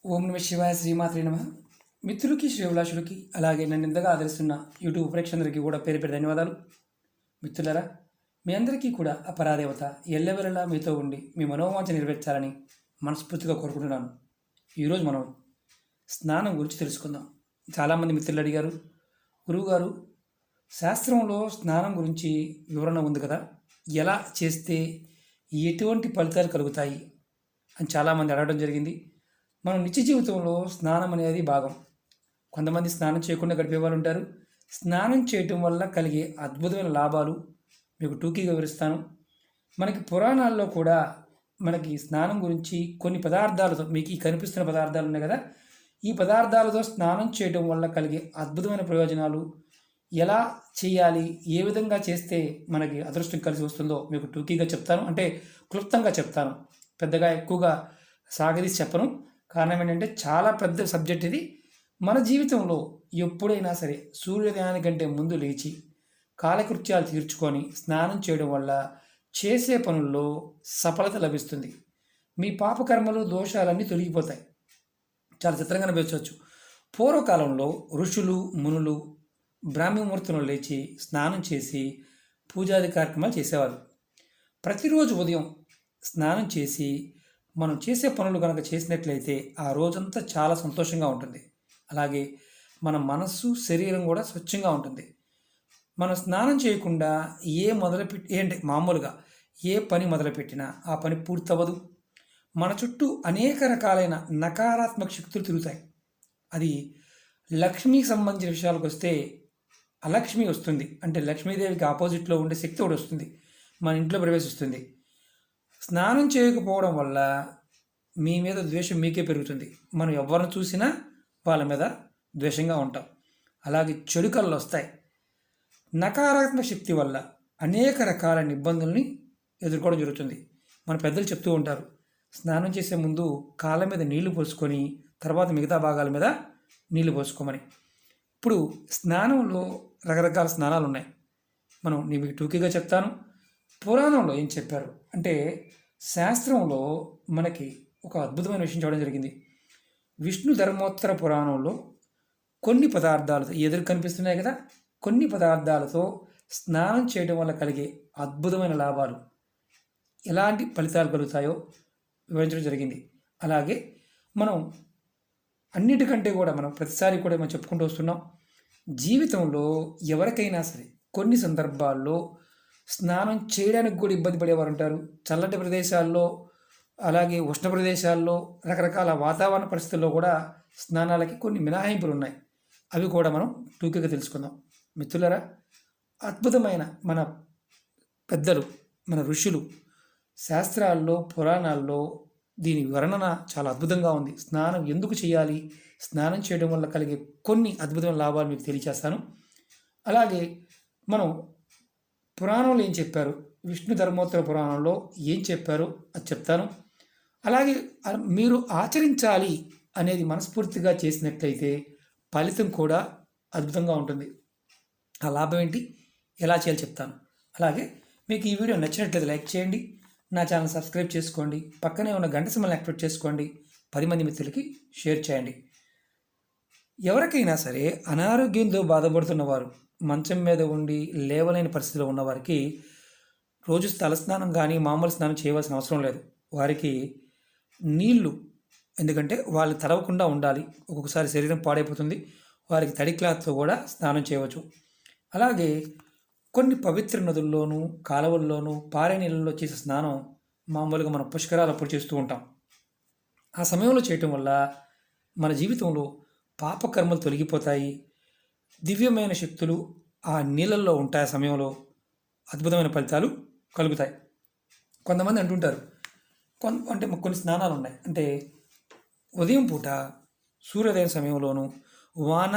ఓం నమ శివాయ శ్రీమాత్రే నమ. మిత్రులకి శ్రేభిలాషులకి అలాగే నన్ను ఇంతగా ఆదరిస్తున్న యూట్యూబ్ ప్రేక్షకులందరికీ కూడా పేరు పేరు ధన్యవాదాలు. మిత్రులరా, మీ అందరికీ కూడా ఆ పరాదేవత ఎల్లవెల్లలా మీతో ఉండి మీ మనోవాంఛ నెరవేర్చాలని మనస్ఫూర్తిగా కోరుకుంటున్నాను. ఈరోజు మనం స్నానం గురించి తెలుసుకుందాం. చాలామంది మిత్రులు అడిగారు, గురువుగారు శాస్త్రంలో స్నానం గురించి వివరణ ఉంది కదా, ఎలా చేస్తే ఎటువంటి ఫలితాలు కలుగుతాయి అని చాలామంది అడగడం జరిగింది. మనం నిత్య జీవితంలో స్నానం అనేది భాగం. కొంతమంది స్నానం చేయకుండా గడిపే వాళ్ళు ఉంటారు. స్నానం చేయటం వల్ల కలిగే అద్భుతమైన లాభాలు మీకు టూకీగా వివరిస్తాను. మనకి పురాణాల్లో కూడా మనకి స్నానం గురించి కొన్ని పదార్థాలతో, మీకు ఈ కనిపిస్తున్న పదార్థాలు ఉన్నాయి కదా, ఈ పదార్థాలతో స్నానం చేయటం వల్ల కలిగే అద్భుతమైన ప్రయోజనాలు, ఎలా చేయాలి, ఏ విధంగా చేస్తే మనకి అదృష్టం కలిసి వస్తుందో మీకు టూకీగా చెప్తాను. అంటే క్లుప్తంగా చెప్తాను, పెద్దగా ఎక్కువగా సాగదీసి చెప్పను. కారణం ఏంటంటే చాలా పెద్ద సబ్జెక్ట్ ఇది. మన జీవితంలో ఎప్పుడైనా సరే సూర్యోదయానికంటే ముందు లేచి కాలకృత్యాలు తీర్చుకొని స్నానం చేయడం వల్ల చేసే పనుల్లో సఫలత లభిస్తుంది. మీ పాపకర్మలు దోషాలన్నీ తొలగిపోతాయి. చాలా చిత్రంగా అనిపించవచ్చు. పూర్వకాలంలో ఋషులు మునులు బ్రాహ్మీముహూర్తంలో లేచి స్నానం చేసి పూజాది కార్యక్రమాలు చేసేవారు. ప్రతిరోజు ఉదయం స్నానం చేసి మనం చేసే పనులు కనుక చేసినట్లయితే ఆ రోజంతా చాలా సంతోషంగా ఉంటుంది. అలాగే మన మనస్సు శరీరం కూడా స్వచ్ఛంగా ఉంటుంది. మనం స్నానం చేయకుండా మామూలుగా ఏ పని మొదలుపెట్టినా ఆ పని పూర్తవ్వదు. మన చుట్టూ అనేక రకాలైన నకారాత్మక శక్తులు తిరుగుతాయి. అది లక్ష్మికి సంబంధించిన విషయాలకు వస్తే అలక్ష్మి వస్తుంది. అంటే లక్ష్మీదేవికి ఆపోజిట్లో ఉండే శక్తి ఒకటి వస్తుంది, మన ఇంట్లో ప్రవేశిస్తుంది. స్నానం చేయకపోవడం వల్ల మీ మీద ద్వేషం మీకే పెరుగుతుంది. మనం ఎవరిని చూసినా వాళ్ళ మీద ద్వేషంగా ఉంటాం. అలాగే చెడు కళ్ళు వస్తాయి. నకారాత్మక శక్తి వల్ల అనేక రకాలైన ఇబ్బందుల్ని ఎదుర్కోవడం జరుగుతుంది. మన పెద్దలు చెప్తూ ఉంటారు, స్నానం చేసే ముందు కాళ్ళ మీద నీళ్లు పోసుకొని తర్వాత మిగతా భాగాల మీద నీళ్లు పోసుకోమని. ఇప్పుడు స్నానంలో రకరకాల స్నానాలు ఉన్నాయి. నేను మీకు టూకీగా చెప్తాను. పురాణంలో ఏం చెప్పారు అంటే, శాస్త్రంలో మనకి ఒక అద్భుతమైన విషయం చూడడం జరిగింది. విష్ణు ధర్మోత్తర పురాణంలో కొన్ని పదార్థాలతో, ఎదురు కనిపిస్తున్నాయి కదా, కొన్ని పదార్థాలతో స్నానం చేయడం వల్ల కలిగే అద్భుతమైన లాభాలు, ఎలాంటి ఫలితాలు కలుగుతాయో వివరించడం జరిగింది. అలాగే మనం అన్నిటికంటే కూడా మనం ప్రతిసారి కూడా మనం చెప్పుకుంటూ వస్తున్నాం, జీవితంలో ఎవరికైనా సరే కొన్ని సందర్భాల్లో స్నానం చేయడానికి కూడా ఇబ్బంది పడేవారు ఉంటారు. చల్లటి ప్రదేశాల్లో, అలాగే ఉష్ణ ప్రదేశాల్లో, రకరకాల వాతావరణ పరిస్థితుల్లో కూడా స్నానాలకి కొన్ని మినహాయింపులు ఉన్నాయి. అవి కూడా మనం టూకీగా తెలుసుకుందాం. మిత్రులరా, అద్భుతమైన మన పెద్దలు, మన ఋషులు శాస్త్రాల్లో, పురాణాల్లో దీని వర్ణన చాలా అద్భుతంగా ఉంది. స్నానం ఎందుకు చేయాలి, స్నానం చేయడం వల్ల కలిగే కొన్ని అద్భుతమైన లాభాలు మీకు తెలియచేస్తాను. అలాగే మనం పురాణంలో ఏం చెప్పారు, విష్ణు ధర్మోత్తర పురాణంలో ఏం చెప్పారు అది చెప్తాను. అలాగే మీరు ఆచరించాలి అనేది మనస్ఫూర్తిగా చేసినట్లయితే ఫలితం కూడా అద్భుతంగా ఉంటుంది. ఆ లాభం ఏంటి, ఎలా చేయాలో చెప్తాను. అలాగే మీకు ఈ వీడియో నచ్చినట్లయితే లైక్ చేయండి, నా ఛానల్ సబ్స్క్రైబ్ చేసుకోండి, పక్కనే ఉన్న గంట సింబల్ని యాక్టివేట్ చేసుకోండి, 10 మంది మిత్రులకి షేర్ చేయండి. ఎవరికైనా సరే అనారోగ్యంతో బాధపడుతున్నవారు, మంచం మీద ఉండి లేవలేని పరిస్థితిలో ఉన్నవారికి రోజు తలస్నానం కానీ మామూలు స్నానం చేయవలసిన అవసరం లేదు. వారికి నీళ్లు, ఎందుకంటే వాళ్ళు తడవకుండా ఉండాలి, ఒక్కొక్కసారి శరీరం పాడైపోతుంది, వారికి తడి క్లాత్తో కూడా స్నానం చేయవచ్చు. అలాగే కొన్ని పవిత్ర నదుల్లోనూ కాలువల్లోనూ పారే నీళ్ళలో చేసే స్నానం మామూలుగా మనం పుష్కరాలు అప్పుడు చేస్తూ ఉంటాం. ఆ సమయంలో చేయటం వల్ల మన జీవితంలో పాపకర్మలు తొలగిపోతాయి. దివ్యమైన శక్తులు ఆ నీళ్ళల్లో ఉంటాయి. ఆ సమయంలో అద్భుతమైన ఫలితాలు కలుగుతాయి. కొంతమంది అంటుంటారు, కొన్ని స్నానాలు ఉన్నాయి. అంటే ఉదయం పూట సూర్యోదయం సమయంలోనూ, వాన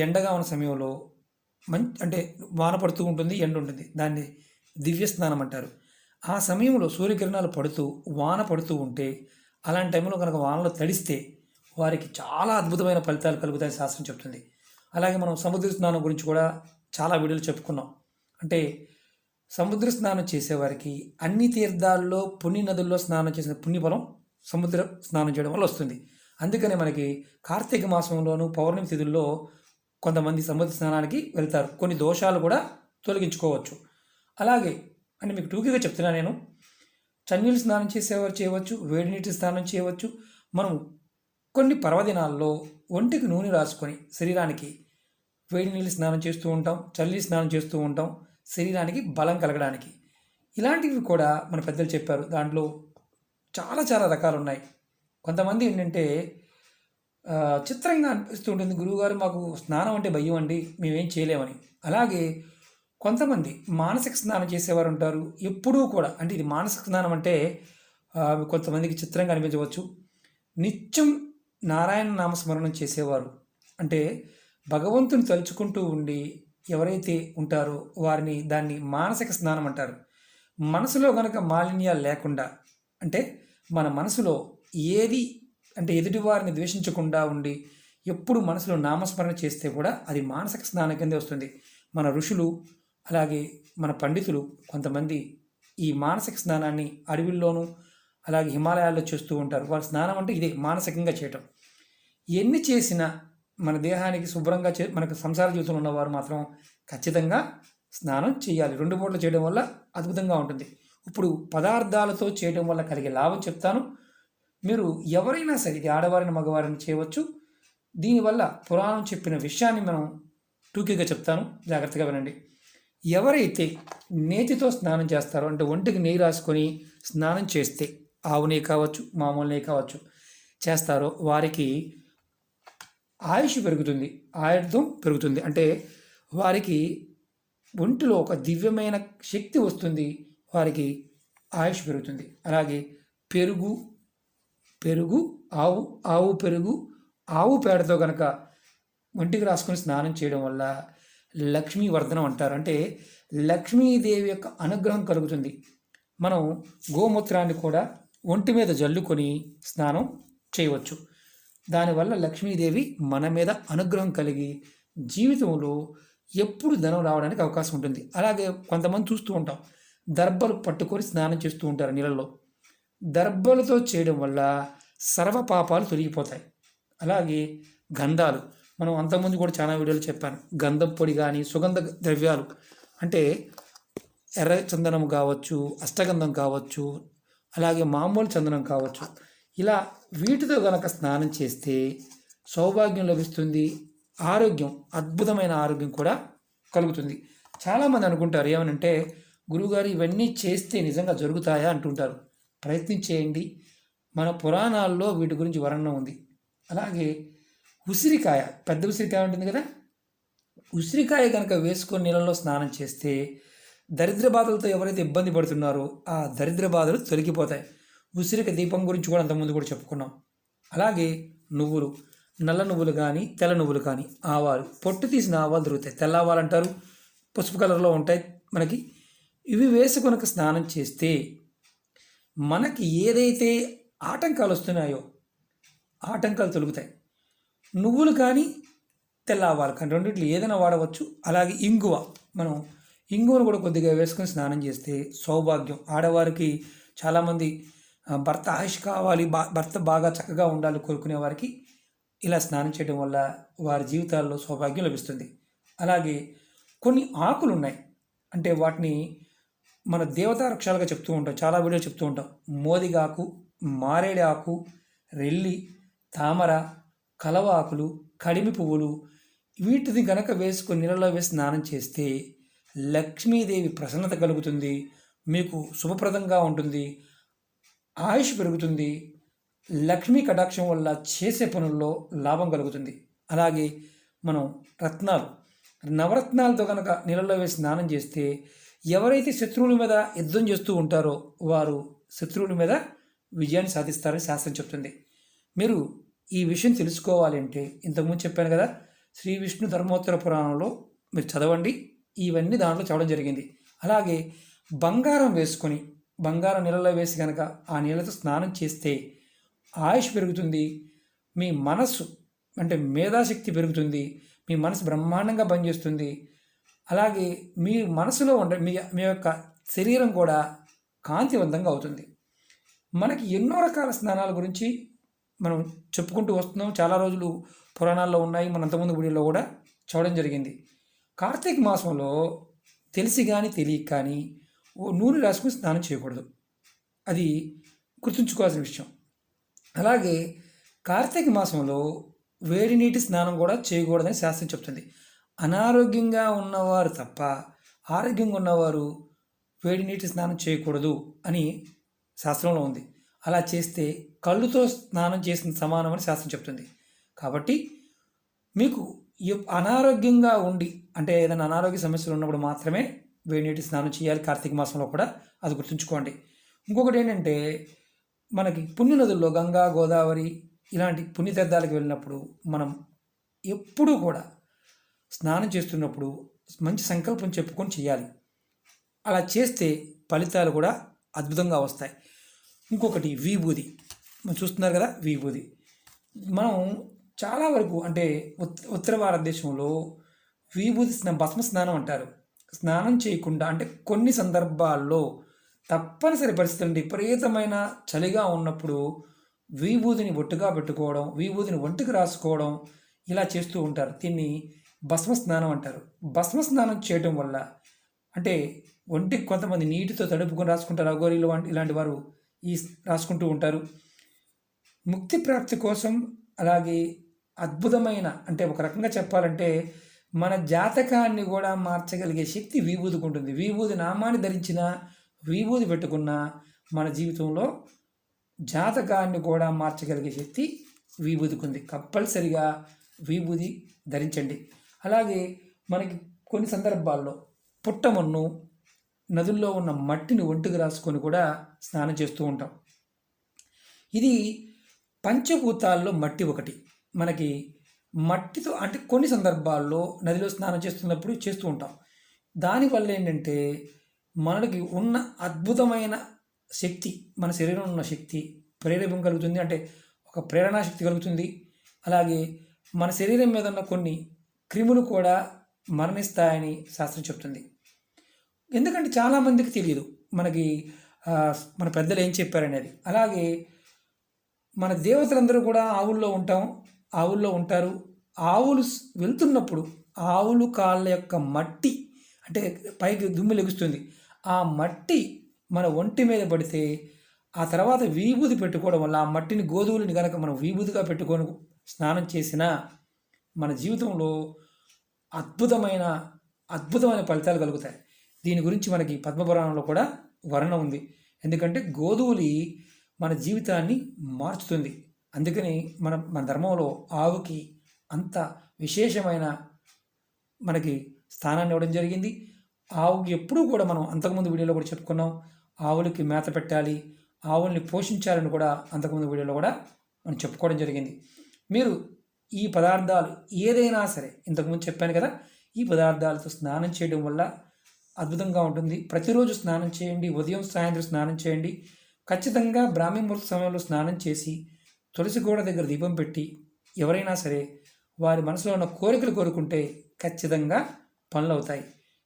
ఎండగా ఉన్న సమయంలో, అంటే వాన పడుతూ ఉంటుంది, ఎండ ఉంటుంది, దాన్ని దివ్య స్నానం అంటారు. ఆ సమయంలో సూర్యకిరణాలు పడుతూ వాన పడుతూ ఉంటే, అలాంటి టైంలో కనుక వానలో తడిస్తే వారికి చాలా అద్భుతమైన ఫలితాలు కలుగుతాయని శాస్త్రం చెప్తుంది. అలాగే మనం సముద్ర స్నానం గురించి కూడా చాలా వీడియోలు చెప్పుకున్నాం. అంటే సముద్ర స్నానం చేసేవారికి అన్ని తీర్థాల్లో, పుణ్య నదుల్లో స్నానం చేసిన పుణ్యఫలం సముద్ర స్నానం చేయడం వల్ల వస్తుంది. అందుకనే మనకి కార్తీక మాసంలోను పౌర్ణమి తిథుల్లో కొంతమంది సముద్ర స్నానానికి వెళ్తారు. కొన్ని దోషాలు కూడా తొలగించుకోవచ్చు. అలాగే అంటే మీకు టూకీగా చెప్తున్నా నేను, చన్నీళ్ళు స్నానం చేసేవారు చేయవచ్చు, వేడి నీటి స్నానం చేయవచ్చు. మనం కొన్ని పర్వదినాల్లో ఒంటికి నూనె రాసుకొని శరీరానికి వేడి నీళ్ళు స్నానం చేస్తూ ఉంటాం, చల్లి స్నానం చేస్తూ ఉంటాం, శరీరానికి బలం కలగడానికి. ఇలాంటివి కూడా మన పెద్దలు చెప్పారు. దాంట్లో చాలా చాలా రకాలు ఉన్నాయి. కొంతమంది ఏంటంటే చిత్రంగా అనిపిస్తూ ఉంటుంది, గురువుగారు మాకు స్నానం అంటే భయం అండి, మేమేం చేయలేమని. అలాగే కొంతమంది మానసిక స్నానం చేసేవారు ఉంటారు. ఎప్పుడూ కూడా అంటే ఇది మానసిక స్నానం అంటే కొంతమందికి చిత్రంగా అనిపించవచ్చు. నిత్యం నారాయణ నామస్మరణం చేసేవారు అంటే భగవంతుని తలుచుకుంటూ ఉండి ఎవరైతే ఉంటారో వారిని దాన్ని మానసిక స్నానం అంటారు. మనసులో కనుక మాలిన్యాలు లేకుండా అంటే మన మనసులో ఏది అంటే ఎదుటివారిని ద్వేషించకుండా ఉండి ఎప్పుడు మనసులో నామస్మరణ చేస్తే కూడా అది మానసిక స్నానం కిందే వస్తుంది. మన ఋషులు అలాగే మన పండితులు కొంతమంది ఈ మానసిక స్నానాన్ని అడవిల్లోనూ అలాగే హిమాలయాల్లో చేస్తూ ఉంటారు. వాళ్ళ స్నానం అంటే ఇదే మానసికంగా చేయటం. ఎన్ని చేసినా మన దేహానికి శుభ్రంగా మనకు సంసార జీవితంలో ఉన్నవారు మాత్రం ఖచ్చితంగా స్నానం చేయాలి. 2 పూటలు చేయడం వల్ల అద్భుతంగా ఉంటుంది. ఇప్పుడు పదార్థాలతో చేయడం వల్ల కలిగే లాభం చెప్తాను. మీరు ఎవరైనా సరే ఇది ఆడవారిని మగవారిని చేయవచ్చు. దీనివల్ల పురాణం చెప్పిన విషయాన్ని మనం టూకీగా చెప్తాను, జాగ్రత్తగా వినండి. ఎవరైతే నేతితో స్నానం చేస్తారో అంటే ఒంటికి నెయ్యి రాసుకొని స్నానం చేస్తే, ఆవు నెయ్యి కావచ్చు మామూలు నెయ్యి కావచ్చు చేస్తారో వారికి ఆయుష్ పెరుగుతుంది, ఆయుర్ధం పెరుగుతుంది. అంటే వారికి ఒంటిలో ఒక దివ్యమైన శక్తి వస్తుంది, వారికి ఆయుష్ పెరుగుతుంది. అలాగే పెరుగు ఆవు పెరుగు ఆవు పేడతో కనుక ఒంటికి రాసుకొని స్నానం చేయడం వల్ల లక్ష్మీ వర్ధనం అంటారు. అంటే లక్ష్మీదేవి యొక్క అనుగ్రహం కలుగుతుంది. మనం గోమూత్రాన్ని కూడా ఒంటి మీద జల్లుకొని స్నానం చేయవచ్చు. దానివల్ల లక్ష్మీదేవి మన మీద అనుగ్రహం కలిగి జీవితంలో ఎప్పుడు ధనం రావడానికి అవకాశం ఉంటుంది. అలాగే కొంతమంది చూస్తూ ఉంటాం, దర్భలు పట్టుకొని స్నానం చేస్తూ ఉంటారు నీళ్ళల్లో. దర్భలతో చేయడం వల్ల సర్వ పాపాలు తొలగిపోతాయి. అలాగే గంధాలు, మనం అంతకుముందు కూడా చాలా వీడియోలు చెప్పాను. గంధం పొడి కానీ సుగంధ ద్రవ్యాలు అంటే ఎర్ర చందనం కావచ్చు, అష్టగంధం కావచ్చు, అలాగే మామూలు చందనం కావచ్చు. ఇలా వీటితో కనుక స్నానం చేస్తే సౌభాగ్యం లభిస్తుంది, ఆరోగ్యం అద్భుతమైన ఆరోగ్యం కూడా కలుగుతుంది. చాలామంది అనుకుంటారు ఏమనంటే, గురువుగారు ఇవన్నీ చేస్తే నిజంగా జరుగుతాయా అంటుంటారు. ప్రయత్నించేయండి. మన పురాణాల్లో వీటి గురించి వర్ణన ఉంది. అలాగే ఉసిరికాయ, పెద్ద ఉసిరికాయ ఉంటుంది కదా, ఉసిరికాయ కనుక వేసుకొని నీళ్ళలో స్నానం చేస్తే దరిద్ర బాధలతో ఎవరైతే ఇబ్బంది పడుతున్నారో ఆ దరిద్ర బాధలు తొలగిపోతాయి. ఉసిరిక దీపం గురించి కూడా అంతకుముందు కూడా చెప్పుకున్నాం. అలాగే నువ్వులు, నల్ల నువ్వులు కానీ తెల్ల నువ్వులు కానీ, ఆవాలు, పొట్టు తీసిన ఆవాలు దొరుకుతాయి. తెల్ల ఆవాలు అంటారు, పసుపు కలర్లో ఉంటాయి మనకి. ఇవి వేసుకొనక స్నానం చేస్తే మనకి ఏదైతే ఆటంకాలు వస్తున్నాయో ఆటంకాలు తొలుగుతాయి. నువ్వులు కానీ తెల్ల ఆవాలు కానీ రెండింటిలో ఏదైనా వాడవచ్చు. అలాగే ఇంగువ, మనం ఇంగువను కూడా కొద్దిగా వేసుకొని స్నానం చేస్తే సౌభాగ్యం. ఆడవారికి చాలామంది భర్త ఆయుష్ కావాలి, భర్త బాగా చక్కగా ఉండాలి కోరుకునే వారికి ఇలా స్నానం చేయడం వల్ల వారి జీవితాల్లో సౌభాగ్యం లభిస్తుంది. అలాగే కొన్ని ఆకులు ఉన్నాయి, అంటే వాటిని మన దేవతా వృక్షాలుగా చెప్తూ ఉంటాం, చాలా వీడియోలు చెప్తూ ఉంటాం. మోదిగాకు, మారేడు ఆకు, రెల్లి, తామర, కలవ ఆకులు, కడిమి పువ్వులు, వీటిని కనుక వేసుకొని నీళ్ళలో వేసి స్నానం చేస్తే లక్ష్మీదేవి ప్రసన్నత కలుగుతుంది, మీకు శుభప్రదంగా ఉంటుంది, ఆయుష్ పెరుగుతుంది, లక్ష్మీ కటాక్షం వల్ల చేసే పనుల్లో లాభం కలుగుతుంది. అలాగే మనం రత్నాలు, నవరత్నాలతో కనుక నీళ్ళలో వేసి స్నానం చేస్తే ఎవరైతే శత్రువుల మీద యుద్ధం చేస్తూ ఉంటారో వారు శత్రువుల మీద విజయాన్ని సాధిస్తారని శాస్త్రం చెప్తుంది. మీరు ఈ విషయం తెలుసుకోవాలి అంటే ఇంతకుముందు చెప్పాను కదా, శ్రీ విష్ణు ధర్మోత్తర పురాణంలో మీరు చదవండి, ఇవన్నీ దాంట్లో చదవడం జరిగింది. అలాగే బంగారం వేసుకొని బంగారం నీళ్ళలో వేసి కనుక ఆ నీళ్ళతో స్నానం చేస్తే ఆయుష్ పెరుగుతుంది, మీ మనస్సు అంటే మేధాశక్తి పెరుగుతుంది, మీ మనసు బ్రహ్మాండంగా పనిచేస్తుంది. అలాగే మీ మనసులో ఉండే మీ యొక్క శరీరం కూడా కాంతివంతంగా అవుతుంది. మనకి ఎన్నో రకాల స్నానాల గురించి మనం చెప్పుకుంటూ వస్తున్నాం. చాలా రోజులు పురాణాల్లో ఉన్నాయి. మన అంతకుముందు వీడియోలో కూడా చూడడం జరిగింది. కార్తీక మాసంలో తెలిసి కానీ తెలియక కానీ నూనె రాసుకుని స్నానం చేయకూడదు. అది గుర్తుంచుకోవాల్సిన విషయం. అలాగే కార్తీక మాసంలో వేడి నీటి స్నానం కూడా చేయకూడదని శాస్త్రం చెప్తుంది. అనారోగ్యంగా ఉన్నవారు తప్ప ఆరోగ్యంగా ఉన్నవారు వేడి నీటి స్నానం చేయకూడదు అని శాస్త్రంలో ఉంది. అలా చేస్తే కళ్ళుతో స్నానం చేసిన సమానమని శాస్త్రం చెప్తుంది. కాబట్టి మీకు అనారోగ్యంగా ఉండి అంటే ఏదైనా అనారోగ్య సమస్యలు ఉన్నప్పుడు మాత్రమే వేడి నీటి స్నానం చేయాలి. కార్తీక మాసంలో కూడా అది గుర్తుంచుకోండి. ఇంకొకటి ఏంటంటే మనకి పుణ్యనదుల్లో గంగా, గోదావరి ఇలాంటి పుణ్యతీర్థాలకు వెళ్ళినప్పుడు మనం ఎప్పుడూ కూడా స్నానం చేస్తున్నప్పుడు మంచి సంకల్పం చెప్పుకొని చేయాలి. అలా చేస్తే ఫలితాలు కూడా అద్భుతంగా వస్తాయి. ఇంకొకటి విభూది. మనం చూస్తున్నారు కదా, విభూది. మనం చాలా వరకు అంటే ఉత్తర భారతదేశంలో విభూది భస్మ స్నానం అంటారు. స్నానం చేయకుండా అంటే కొన్ని సందర్భాల్లో తప్పనిసరి పరిస్థితులు విపరీతమైన చలిగా ఉన్నప్పుడు విభూదిని ఒట్టుగా పెట్టుకోవడం, విభూదిని ఒంటికి రాసుకోవడం ఇలా చేస్తూ ఉంటారు. దీన్ని భస్మ స్నానం అంటారు. భస్మ స్నానం చేయడం వల్ల అంటే ఒంటికి కొంతమంది నీటితో తడుపుకొని రాసుకుంటారు. అఘోరీలు ఇలాంటి వారు ఈ రాసుకుంటూ ఉంటారు. ముక్తి ప్రాప్తి కోసం అలాగే అద్భుతమైన అంటే ఒక రకంగా చెప్పాలంటే మన జాతకాన్ని కూడా మార్చగలిగే శక్తి విభూదికి ఉంటుంది. విభూది నామాన్ని ధరించిన, విభూది పెట్టుకున్న మన జీవితంలో జాతకాన్ని కూడా మార్చగలిగే శక్తి విభూదికి ఉంది. కంపల్సరిగా విభూది ధరించండి. అలాగే మనకి కొన్ని సందర్భాల్లో పుట్టమన్ను, నదుల్లో ఉన్న మట్టిని ఒంటికి రాసుకొని కూడా స్నానం చేస్తూ ఉంటాం. ఇది పంచభూతాల్లో మట్టి ఒకటి. మనకి మట్టితో అంటే కొన్ని సందర్భాల్లో నదిలో స్నానం చేస్తున్నప్పుడు చేస్తూ ఉంటాం. దానివల్ల ఏంటంటే మనకి ఉన్న అద్భుతమైన శక్తి, మన శరీరంలో ఉన్న శక్తి ప్రేరేపం కలుగుతుంది. అంటే ఒక ప్రేరణా శక్తి కలుగుతుంది. అలాగే మన శరీరం మీద ఉన్న కొన్ని క్రిములు కూడా మరణిస్తాయని శాస్త్రం చెప్తుంది. ఎందుకంటే చాలామందికి తెలియదు మనకి మన పెద్దలు ఏం చెప్పారనేది. అలాగే మన దేవతలందరూ కూడా ఆవుల్లో ఉంటారు. ఆవులు వెళ్తున్నప్పుడు ఆవులు కాళ్ళ యొక్క మట్టి అంటే పైకి దుమ్ము లెగుస్తుంది. ఆ మట్టి మన ఒంటి మీద పడితే ఆ తర్వాత విభూది పెట్టుకోవడం వల్ల ఆ మట్టిని గోధువులని కనుక మనం విభూదిగా పెట్టుకొని స్నానం చేసినా మన జీవితంలో అద్భుతమైన ఫలితాలు కలుగుతాయి. దీని గురించి మనకి పద్మపురాణంలో కూడా వర్ణన ఉంది. ఎందుకంటే గోధువులి మన జీవితాన్ని మార్చుతుంది. అందుకని మన ధర్మంలో ఆవుకి అంత విశేషమైన మనకి స్థానాన్ని ఇవ్వడం జరిగింది. ఆవుకి ఎప్పుడూ కూడా మనం అంతకుముందు వీడియోలో కూడా చెప్పుకున్నాం, ఆవులకి మేత పెట్టాలి, ఆవుల్ని పోషించాలని కూడా అంతకుముందు వీడియోలో కూడా మనం చెప్పుకోవడం జరిగింది. మీరు ఈ పదార్థాలు ఏదైనా సరే ఇంతకుముందు చెప్పాను కదా, ఈ పదార్థాలతో స్నానం చేయడం వల్ల అద్భుతంగా ఉంటుంది. ప్రతిరోజు స్నానం చేయండి, ఉదయం సాయంత్రం స్నానం చేయండి. ఖచ్చితంగా బ్రాహ్మీ ముహూర్త సమయంలో స్నానం చేసి తులసి గోడ దగ్గర దీపం పెట్టి ఎవరైనా సరే వారి మనసులో ఉన్న కోరికలు కోరుకుంటే ఖచ్చితంగా పనులు అవుతాయి.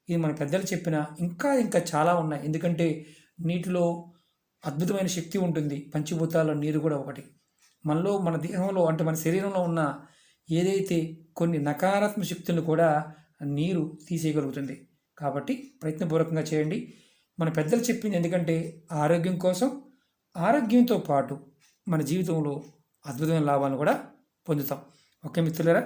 ఇది మన పెద్దలు చెప్పిన ఇంకా చాలా ఉన్నాయి. ఎందుకంటే నీటిలో అద్భుతమైన శక్తి ఉంటుంది. పంచభూతాల్లో నీరు కూడా ఒకటి. మనలో మన దేహంలో అంటే మన శరీరంలో ఉన్న ఏదైతే కొన్ని నకారాత్మక శక్తులను కూడా నీరు తీసేయగలుగుతుంది. కాబట్టి ప్రయత్నపూర్వకంగా చేయండి. మన పెద్దలు చెప్పింది ఎందుకంటే ఆరోగ్యం కోసం, ఆరోగ్యంతో పాటు మన జీవితంలో అద్భుతమైన లాభాలను కూడా పొందుతాం. ఓకే మిత్రులారా,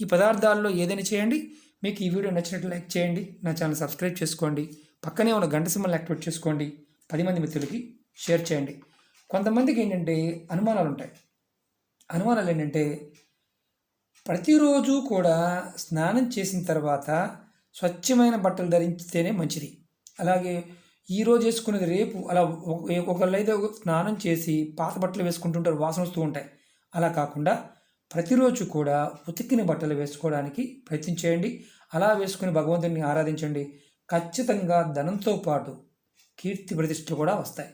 ఈ పదార్థాల్లో ఏదైనా చేయండి. మీకు ఈ వీడియో నచ్చినట్లు లైక్ చేయండి, నా ఛానల్ సబ్స్క్రైబ్ చేసుకోండి, పక్కనే ఉన్న గంట సింబల్ని యాక్టివేట్ చేసుకోండి, 10 మంది మిత్రులకి షేర్ చేయండి. కొంతమందికి ఏంటంటే అనుమానాలు ఏంటంటే ప్రతిరోజు కూడా స్నానం చేసిన తర్వాత స్వచ్ఛమైన బట్టలు ధరించితేనే మంచిది. అలాగే ఈరోజు వేసుకునేది రేపు అలా ఒకళ్ళు అయితే స్నానం చేసి పాత బట్టలు వేసుకుంటుంటారు, వాసన వస్తూ ఉంటాయి. అలా కాకుండా ప్రతిరోజు కూడా ఉతికిన బట్టలు వేసుకోవడానికి ప్రయత్నించేయండి. అలా వేసుకుని భగవంతుని ఆరాధించండి. ఖచ్చితంగా ధనంతో పాటు కీర్తి ప్రతిష్టలు కూడా వస్తాయి.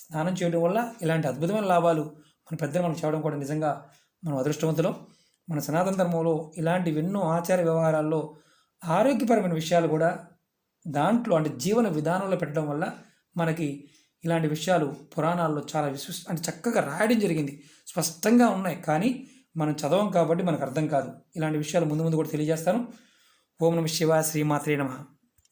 స్నానం చేయడం వల్ల ఇలాంటి అద్భుతమైన లాభాలు మన పెద్దలు మనకు చెప్పడం కూడా నిజంగా మనం అదృష్టవంతులం. మన సనాతన ధర్మంలో ఇలాంటివి ఎన్నో ఆచార వ్యవహారాల్లో ఆరోగ్యపరమైన విషయాలు కూడా దాంట్లో అంటే జీవన విధానంలో పెట్టడం వల్ల మనకి ఇలాంటి విషయాలు పురాణాల్లో చాలా అంటే చక్కగా రాయడం జరిగింది, స్పష్టంగా ఉన్నాయి. కానీ మనం చదవం కాబట్టి మనకు అర్థం కాదు. ఇలాంటి విషయాలు ముందు ముందు కూడా తెలియజేస్తాను. ఓం నమః శివాయ, శ్రీమాత్రే నమః.